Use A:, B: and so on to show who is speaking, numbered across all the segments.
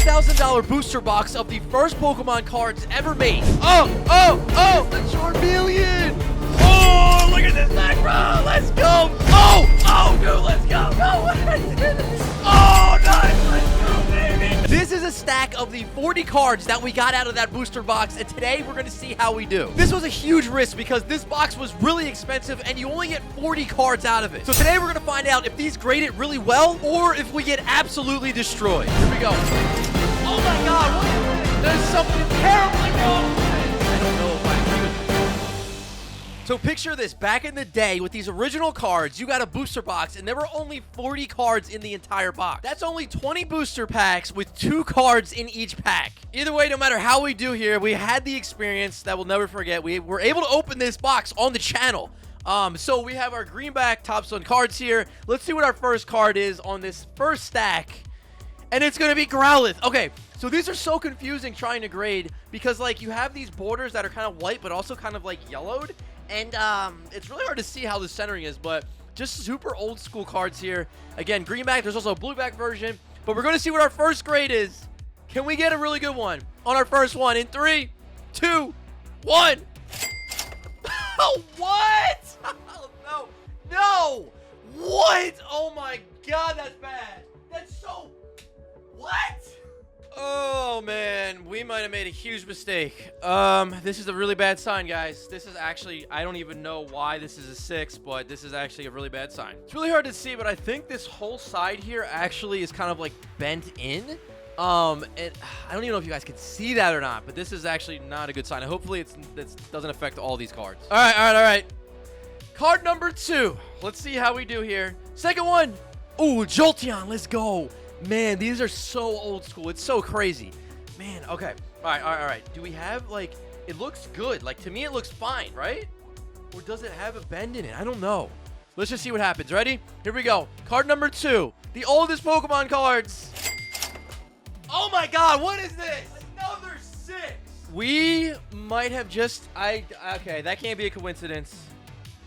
A: $1,000 booster box of the first Pokemon cards ever made. Oh, the Charmeleon. Oh, look at this thing, bro. Let's go. Oh, dude, let's go. Oh, nice. Let's go, baby. This is a stack of the 40 cards that we got out of that booster box, and today we're going to see how we do. This was a huge risk because this box was really expensive, and you only get 40 cards out of it. So today we're going to find out if these grade it really well, or if we get absolutely destroyed. Here we go. Oh my God, what is this? There's something terribly wrong with this. I don't know if I agree with this. So picture this, back in the day with these original cards, you got a booster box and there were only 40 cards in the entire box. That's only 20 booster packs with 2 cards in each pack. Either way, no matter how we do here, we had the experience that we'll never forget. We were able to open this box on the channel. So we have our greenback Topstone cards here. Let's see what our first card is on this first stack. And it's going to be Growlithe. Okay, so these are so confusing trying to grade because, like, you have these borders that are kind of white but also kind of, like, yellowed. And it's really hard to see how the centering is, but just super old school cards here. Again, greenback. There's also a blueback version. But we're going to see what our first grade is. Can we get a really good one on our first one? In 3, 2, 1. Oh, what? Oh, no. What? Oh, my God, that's bad. That's so... What? Oh, man. We might have made a huge mistake. This is a really bad sign, guys. This is actually... I don't even know why this is a 6, but this is actually a really bad sign. It's really hard to see, but I think this whole side here actually is kind of, like, bent in. And I don't even know if you guys can see that or not, but this is actually not a good sign. Hopefully it doesn't affect all these cards. All right. Card number 2. Let's see how we do here. Second one. Ooh, Jolteon. Let's go. Man, these are so old school. It's so crazy. Man, okay. All right. Do we have, like, it looks good. Like, to me, it looks fine, right? Or does it have a bend in it? I don't know. Let's just see what happens. Ready? Here we go. Card number 2. The oldest Pokemon cards. Oh, my God. What is this? Another 6. We might have just... Okay, that can't be a coincidence.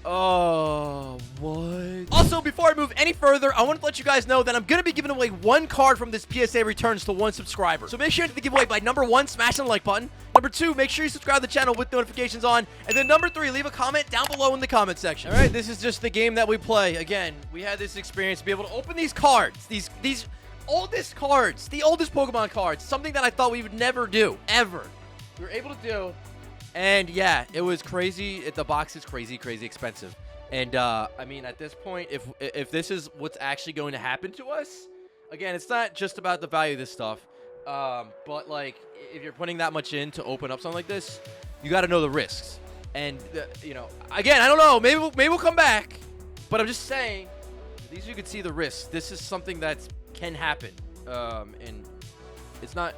A: Oh, what? Also, before I move any further, I want to let you guys know that I'm going to be giving away 1 card from this PSA returns to 1 subscriber. So make sure to give away by number 1, smash the like button. Number 2, make sure you subscribe to the channel with notifications on. And then number 3, leave a comment down below in the comment section. All right, this is just the game that we play. Again, we had this experience to be able to open these cards. These oldest cards. The oldest Pokemon cards. Something that I thought we would never do. Ever. We were able to do. And yeah, it was crazy. The box is crazy expensive. And I mean, at this point, if this is what's actually going to happen to us, again, it's not just about the value of this stuff. But like, if you're putting that much in to open up something like this, you got to know the risks. And you know, again, I don't know. Maybe we'll come back. But I'm just saying, at least you can see the risks. This is something that can happen. And it's not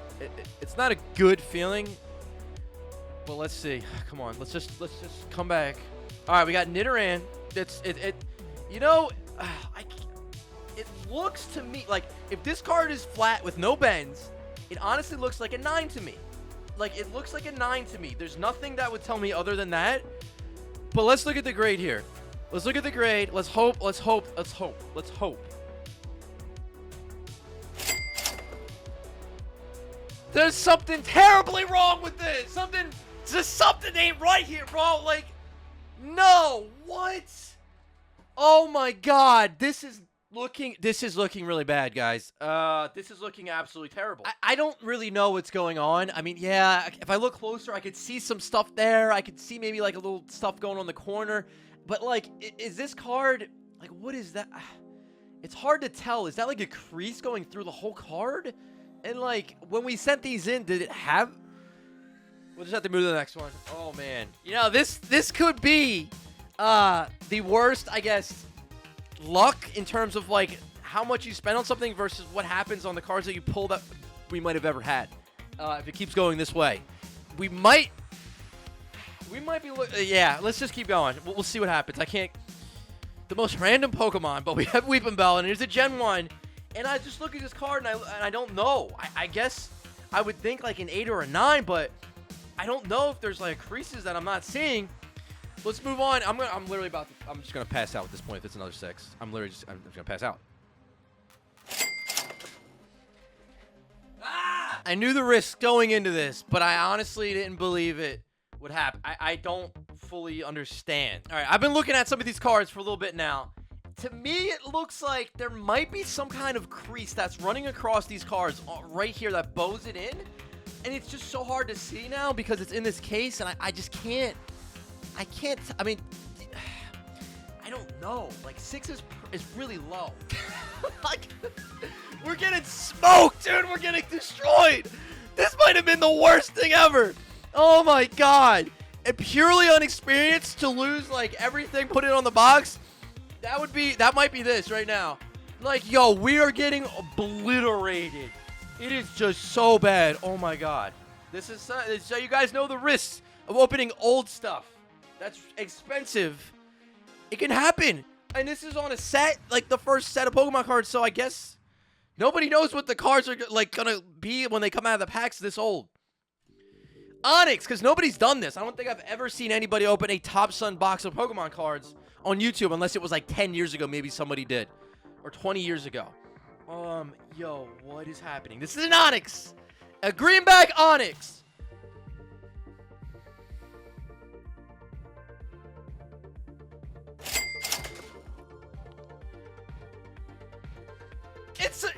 A: a good feeling. Well, let's see. Come on. Let's just come back. All right, we got Nidoran. You know, it looks to me like if this card is flat with no bends, it honestly looks like a 9 to me. Like, it looks like a 9 to me. There's nothing that would tell me other than that. But let's look at the grade here. Let's look at the grade. Let's hope. There's something terribly wrong with this. Something ain't right here, bro. Like, no. What? Oh my God. This is looking really bad, guys. This is looking absolutely terrible. I don't really know what's going on. I mean, yeah, if I look closer, I could see some stuff there. I could see maybe like a little stuff going on the corner. But like, is this card, like, what is that? It's hard to tell. Is that like a crease going through the whole card? And like, when we sent these in, did it have... We'll just have to move to the next one. Oh, man. You know, this could be the worst, I guess, luck in terms of, like, how much you spend on something versus what happens on the cards that you pull that we might have ever had. If it keeps going this way. We might be... yeah, let's just keep going. We'll see what happens. I can't... The most random Pokemon, but we have Weepinbell, and here's a Gen 1. And I just look at this card, and I don't know. I guess I would think, like, an 8 or a 9, but... I don't know if there's like creases that I'm not seeing. Let's move on. I'm just gonna pass out at this point if it's another 6. I'm just gonna pass out. Ah! I knew the risk going into this, but I honestly didn't believe it would happen. I don't fully understand. All right, I've been looking at some of these cards for a little bit now. To me, it looks like there might be some kind of crease that's running across these cards right here that bows it in. And it's just so hard to see now because it's in this case, and I just can't. I mean, I don't know. Like, 6 is really low. Like, we're getting smoked, dude. We're getting destroyed. This might have been the worst thing ever. Oh, my God. And purely unexperienced to lose, like, everything, put it on the box. That might be this right now. Like, yo, we are getting obliterated. It is just so bad. Oh, my God. This is so you guys know the risks of opening old stuff. That's expensive. It can happen. And this is on a set, like the first set of Pokemon cards, so I guess nobody knows what the cards are like gonna be when they come out of the packs this old. Onyx, because nobody's done this. I don't think I've ever seen anybody open a Top Sun box of Pokemon cards on YouTube, unless it was like 10 years ago, maybe somebody did. Or 20 years ago. Yo, what is happening? This is an Onyx. A greenback Onyx.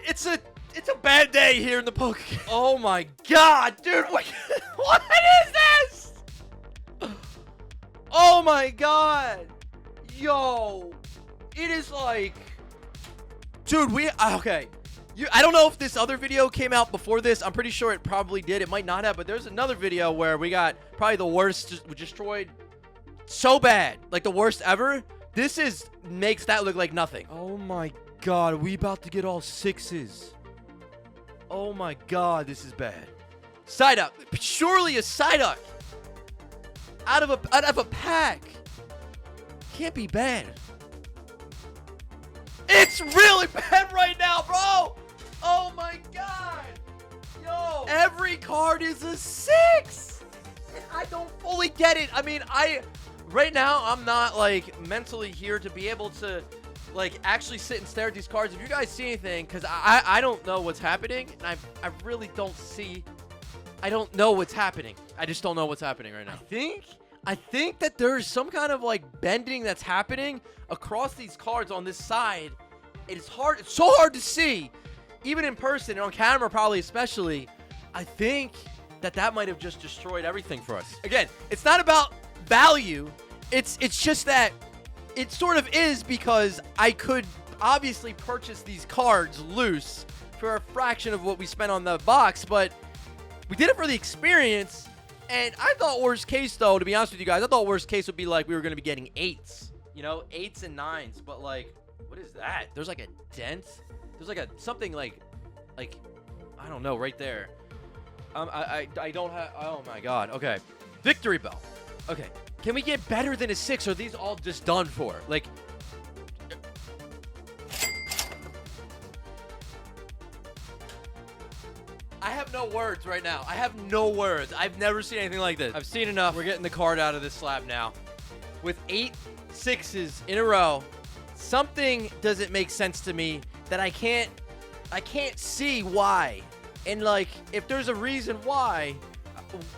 A: It's a bad day here in the PokeCave. Oh my God, dude, what is this? Oh my God, yo, it is like, dude, okay. I don't know if this other video came out before this. I'm pretty sure it probably did. It might not have, but there's another video where we got probably the worst, just destroyed so bad, like the worst ever. This makes that look like nothing. Oh my God, we about to get all 6s. Oh my God, this is bad. Psyduck, surely a Psyduck out of a pack can't be bad. It's really bad right now, bro. Oh my God, yo, every card is a 6. I don't fully get it. I mean, right now I'm not like mentally here to be able to like actually sit and stare at these cards. If you guys see anything, because I don't know what's happening, and I really don't see. I don't know what's happening. I just don't know what's happening right now. I think that there's some kind of like bending that's happening across these cards on this side. It's hard. It's so hard to see, even in person and on camera, probably especially. I think that might have just destroyed everything for us. Again, it's not about value. It's just that it sort of is, because I could obviously purchase these cards loose for a fraction of what we spent on the box, but we did it for the experience. And I thought worst case, though, to be honest with you guys, I thought worst case would be like we were going to be getting 8s, you know, 8s and 9s. But like, what is that? There's like a dent. There's like something like I don't know, right there. I don't have. Oh my God. Okay, Victory Bell. Okay, can we get better than a 6? Or are these all just done for? Like, I have no words right now. I have no words. I've never seen anything like this. I've seen enough. We're getting the card out of this slab now. With 8 6s in a row, something doesn't make sense to me that I can't see why. And like, if there's a reason why,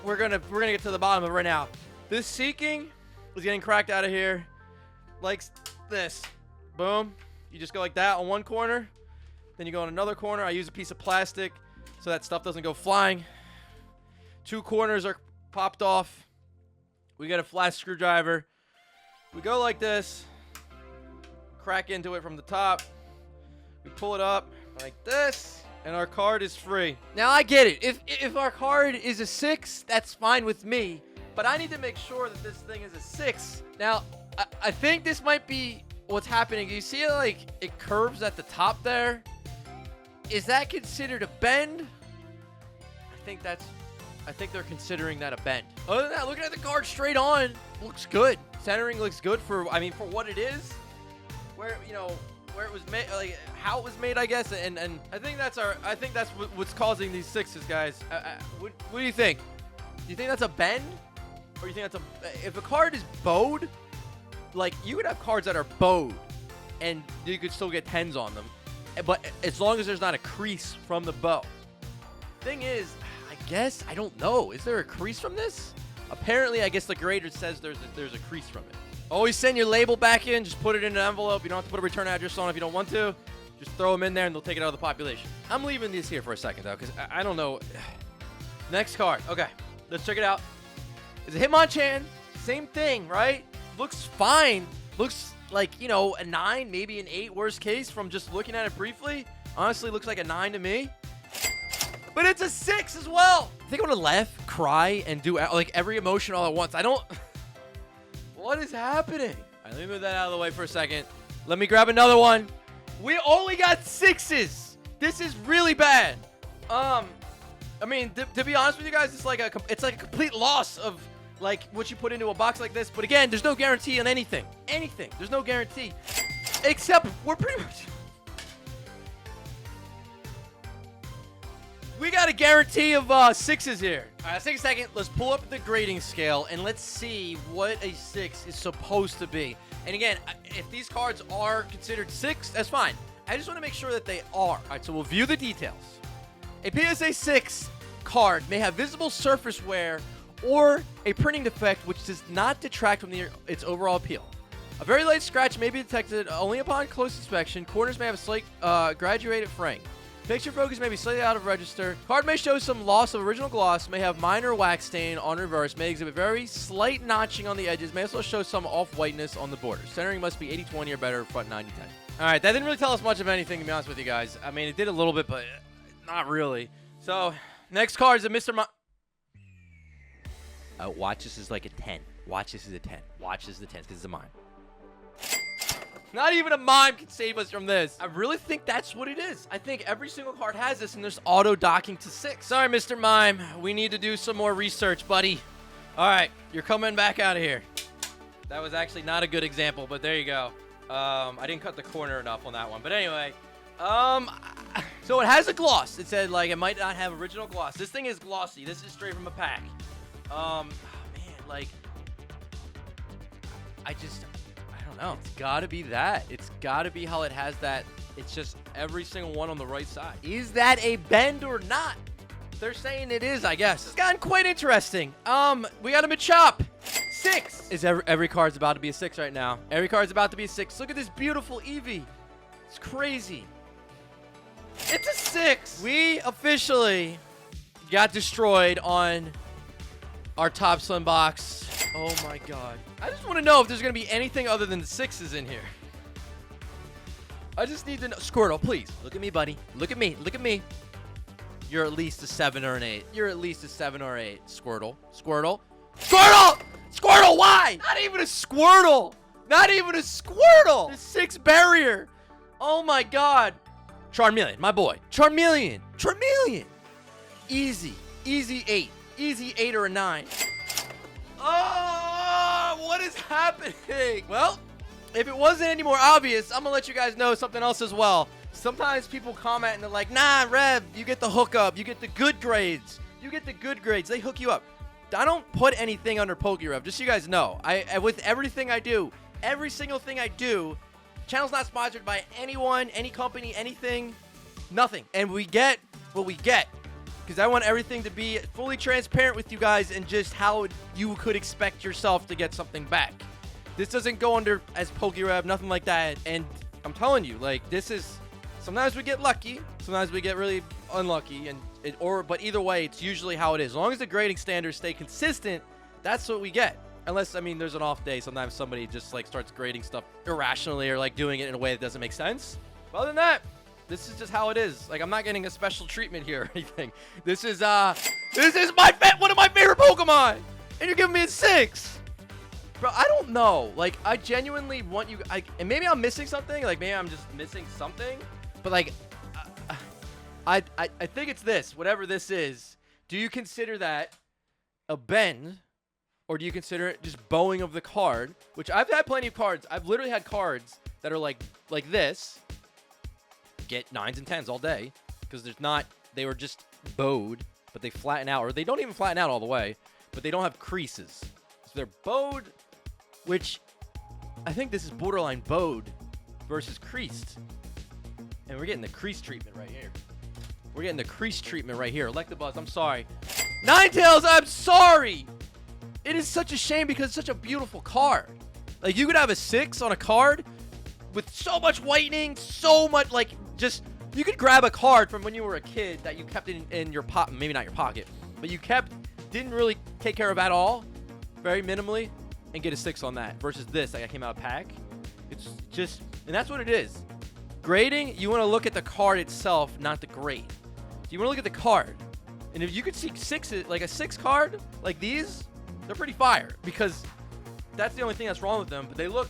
A: we're gonna get to the bottom of it right now. This Seeking is getting cracked out of here like this. Boom. You just go like that on one corner. Then you go on another corner. I use a piece of plastic so that stuff doesn't go flying. 2 corners are popped off. We got a flat screwdriver. We go like this. Crack into it from the top. We pull it up like this. And our card is free. Now, I get it. If our card is a 6, that's fine with me. But I need to make sure that this thing is a 6. Now, I think this might be what's happening. You see, like, it curves at the top there? Is that considered a bend? I think they're considering that a bend. Other than that, looking at the card straight on, looks good. Centering looks good for what it is. Where it was made, like how it was made, I guess. And I think that's what's causing these 6s, guys. What do you think? Do you think that's a bend? Or you think that's if a card is bowed, like you could have cards that are bowed and you could still get 10s on them, but as long as there's not a crease from the bow. thing is, I guess, I don't know. Is there a crease from this? Apparently, I guess the grader says there's a crease from it. Always send your label back in. Just put it in an envelope. You don't have to put a return address on if you don't want to. Just throw them in there and they'll take it out of the population. I'm leaving these here for a second, though, because I don't know. Next card. Okay, let's check it out. It's a Hitmonchan. Same thing, right? Looks fine. Looks like, you know, a 9, maybe an 8, worst case, from just looking at it briefly. Honestly, looks like a 9 to me. But it's a 6 as well. I think I'm going to laugh, cry, and do like every emotion all at once. I don't... What is happening? All right, let me move that out of the way for a second. Let me grab another one. We only got 6s. This is really bad. I mean, to be honest with you guys, it's like a complete loss of like what you put into a box like this. But again, there's no guarantee on anything. Anything. There's no guarantee. Except we're pretty much... We got a guarantee of 6s here. All right, let's take a second. Let's pull up the grading scale, and let's see what a 6 is supposed to be. And again, if these cards are considered 6, that's fine. I just want to make sure that they are. All right, so we'll view the details. A PSA 6 card may have visible surface wear or a printing defect which does not detract from its overall appeal. A very light scratch may be detected only upon close inspection. Corners may have a slight graduated fraying. Picture focus may be slightly out of register. Card may show some loss of original gloss, may have minor wax stain on reverse, may exhibit very slight notching on the edges, may also show some off-whiteness on the borders. Centering must be 80-20 or better, front 90-10. All right, that didn't really tell us much of anything, to be honest with you guys. I mean, it did a little bit, but not really. So, next card is a Mr. Watch this is like a 10. Watch this is a 10. Watch this is a 10, because it's a mime. Not even a mime can save us from this. I really think that's what it is. I think every single card has this, and there's auto docking to 6. Sorry, Mr. Mime. We need to do some more research, buddy. All right, you're coming back out of here. That was actually not a good example, but there you go. I didn't cut the corner enough on that one. But anyway, so it has a gloss. It said, like, it might not have original gloss. This thing is glossy. This is straight from a pack. Oh, man, like, I don't know. It's got to be that. It's got to be how it has that. It's just every single one on the right side. Is that a bend or not? They're saying it is, I guess. It's gotten quite interesting. We got a Machop. 6. Is every card's about to be a 6 right now. Every card's about to be a 6. Look at this beautiful Eevee. It's crazy. It's a 6. We officially got destroyed on our Top Slim box. Oh my god. I just want to know if there's going to be anything other than the 6s in here. I just need to know. Squirtle, please. Look at me, buddy. Look at me. Look at me. You're at least a 7 or an 8. You're at least a 7 or 8. Squirtle. Squirtle. Squirtle! Squirtle, why? Not even a Squirtle. Not even a Squirtle. The 6 barrier. Oh my god. Charmeleon, my boy. Charmeleon. Charmeleon. Easy. Easy 8. Easy 8 or a 9. Oh, what is happening? Well, if it wasn't any more obvious, I'm going to let you guys know something else as well. Sometimes people comment and they're like, nah, Rev, you get the hookup. You get the good grades. You get the good grades. They hook you up. I don't put anything under PokeRev, just so you guys know. With everything I do, every single thing I do, channel's not sponsored by anyone, any company, anything, nothing. And we get what we get. Because I want everything to be fully transparent with you guys and just how you could expect yourself to get something back. This doesn't go under as PokeRev, nothing like that. And I'm telling you, like, this is... Sometimes we get lucky. Sometimes we get really unlucky. But either way, it's usually how it is. As long as the grading standards stay consistent, that's what we get. Unless, I mean, there's an off day. Sometimes somebody just, like, starts grading stuff irrationally or, like, doing it in a way that doesn't make sense. But other than that... This is just how it is. Like, I'm not getting a special treatment here or anything. This is one of my favorite Pokemon. And you're giving me a 6. Bro, I don't know. Like, I genuinely want you... and maybe I'm missing something. Like, maybe I'm just missing something. But, like, I think it's this. Whatever this is. Do you consider that a bend? Or do you consider it just bowing of the card? Which I've had plenty of cards. I've literally had cards that are like this. Get 9s and 10s all day because they were just bowed, but they flatten out, or they don't even flatten out all the way, but they don't have creases. So they're bowed, which I think this is borderline bowed versus creased. And we're getting the crease treatment right here. We're getting the crease treatment right here. Electabuzz, I'm sorry. Ninetales, I'm sorry. It is such a shame because it's such a beautiful card. Like, you could have a 6 on a card with so much whitening, so much, like, just, you could grab a card from when you were a kid that you kept in your pocket, maybe not your pocket, but you didn't really take care of at all, very minimally, and get a 6 on that. Versus this, like, I came out of pack. It's just, and that's what it is. Grading, you want to look at the card itself, not the grade. So you want to look at the card. And if you could see 6s, like a 6 card, like these, they're pretty fire. Because that's the only thing that's wrong with them. But they look,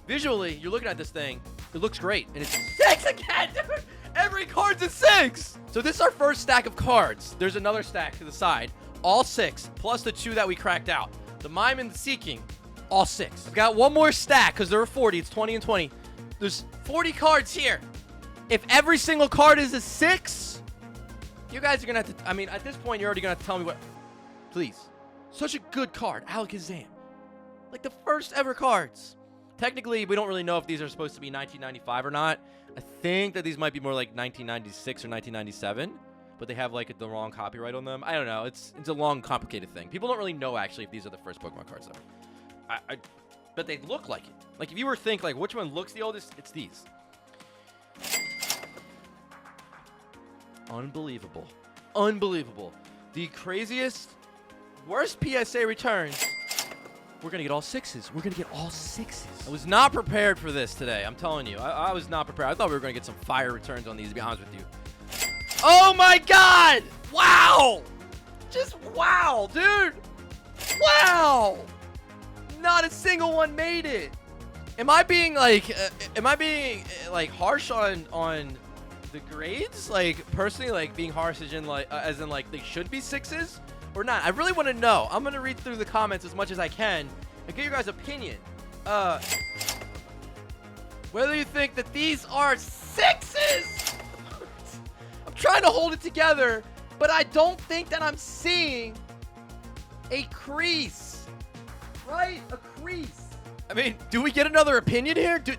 A: visually, you're looking at this thing, it looks great. And it's 6 again, dude! Every card's a 6! So this is our first stack of cards. There's another stack to the side. All 6, plus the 2 that we cracked out. The Mime and the Seeking, all 6. I've got one more stack, because there are 40. It's 20 and 20. There's 40 cards here. If every single card is a 6, you guys are going to have to... I mean, at this point, you're already going to have to tell me what... Please. Such a good card. Alakazam. Like the first ever cards. Technically, we don't really know if these are supposed to be 1995 or not. I think that these might be more like 1996 or 1997. But they have like the wrong copyright on them. I don't know. It's a long, complicated thing. People don't really know, actually, if these are the first Pokemon cards, though. But they look like it. Like, if you were to think, like, which one looks the oldest, it's these. Unbelievable. Unbelievable. The craziest, worst PSA returns. We're going to get all 6s. We're going to get all 6s. I was not prepared for this today. I'm telling you. I was not prepared. I thought we were going to get some fire returns on these, to be honest with you. Oh, my God. Wow. Just wow, dude. Wow. Not a single one made it. Am I being like harsh on the grades? Like, personally, like being harsh as in like they should be 6s or not? I really want to know. I'm gonna read through the comments as much as I can and get your guys' opinion. Whether you think that these are 6s. I'm trying to hold it together, but I don't think that I'm seeing a crease. Right? A crease. I mean, do we get another opinion here? Do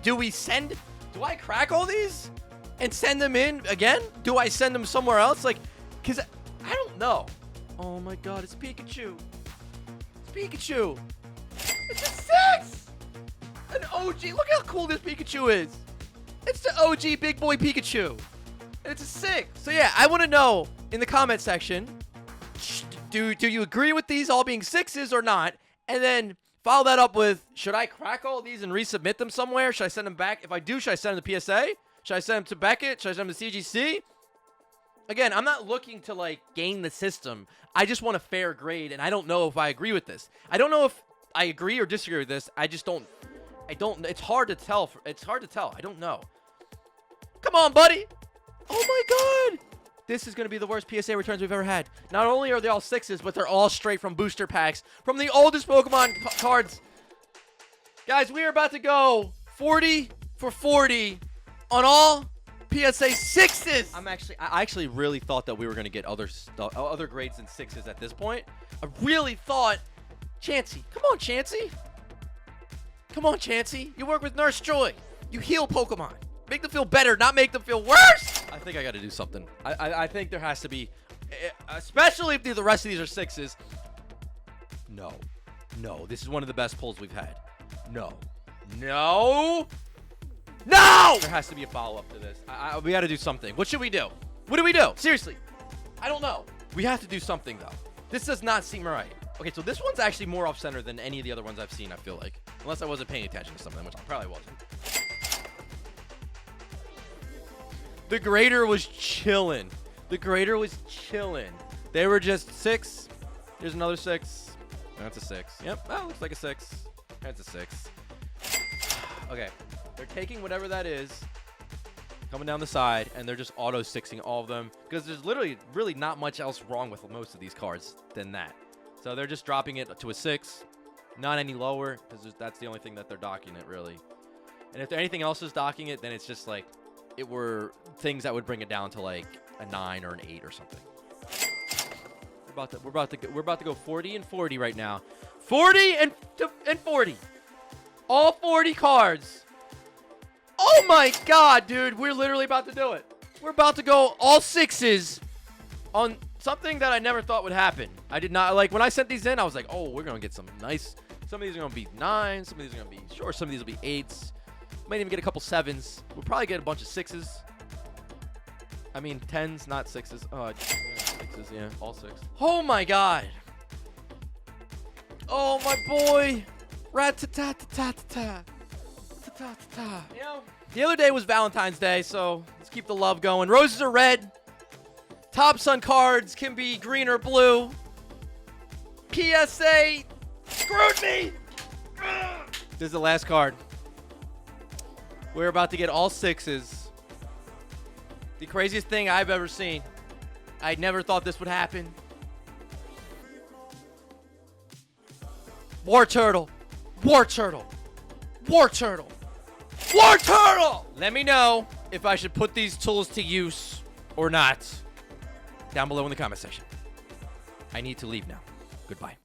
A: I crack all these and send them in again? Do I send them somewhere else? Like, because I don't know. Oh my God, it's Pikachu. It's Pikachu. It's a 6. An OG. Look how cool this Pikachu is. It's the OG big boy Pikachu. And it's a 6. So yeah, I want to know in the comment section, do you agree with these all being 6s or not? And then follow that up with, should I crack all these and resubmit them somewhere? Should I send them back? If I do, should I send them to PSA? Should I send them to Beckett? Should I send them to CGC? Again, I'm not looking to, like, game the system. I just want a fair grade, and I don't know if I agree with this. I don't know if I agree or disagree with this. I don't, it's hard to tell. It's hard to tell. I don't know. Come on, buddy. Oh, my God. This is going to be the worst PSA returns we've ever had. Not only are they all 6s, but they're all straight from booster packs. From the oldest Pokemon cards. Guys, we are about to go 40 for 40 on all PSA 6s. I actually really thought that we were going to get other grades than 6s at this point. I really thought, Chansey. Come on, Chansey. Come on, Chansey. You work with Nurse Joy. You heal Pokemon. Make them feel better, not make them feel worse. I think I got to do something. I think there has to be, especially if the rest of these are 6s. No. This is one of the best pulls we've had. No. There has to be a follow-up to this. We got to do something. What should we do? What do we do? Seriously. I don't know. We have to do something, though. This does not seem right. Okay, so this one's actually more off-center than any of the other ones I've seen, I feel like. Unless I wasn't paying attention to something, which I probably wasn't. The grader was chilling. They were just 6. Here's another 6. That's a 6. Yep. Oh, looks like a 6. That's a 6. Okay. They're taking whatever that is, coming down the side, and they're just auto-6ing all of them. Because there's literally really not much else wrong with most of these cards than that. So they're just dropping it to a 6. Not any lower, because that's the only thing that they're docking it, really. And if anything else is docking it, then it's just like it were things that would bring it down to like a 9 or an 8 or something. We're about to go 40 and 40 right now. 40 and 40. All 40 cards. Oh my God, dude. We're literally about to do it. We're about to go all 6s on something that I never thought would happen. I did not, like, when I sent these in, I was like, oh, we're going to get some nice, some of these are going to be 9s, some of these are going to be, sure, some of these will be 8s. Might even get a couple 7s. We'll probably get a bunch of 6s. I mean, 10s, not 6s. Oh, 6s, yeah, all 6. Oh my god. Oh, my boy. Rat-ta-ta-ta-ta-ta. Ta-ta-ta-ta. You know, the other day was Valentine's Day, so let's keep the love going. Roses are red. Top Sun cards can be green or blue. PSA screwed me. This is the last card. We're about to get all 6s. The craziest thing I've ever seen. I never thought this would happen. War Turtle. War Turtle. War Turtle. War Turtle! Let me know if I should put these tools to use or not. Down below in the comment section. I need to leave now. Goodbye.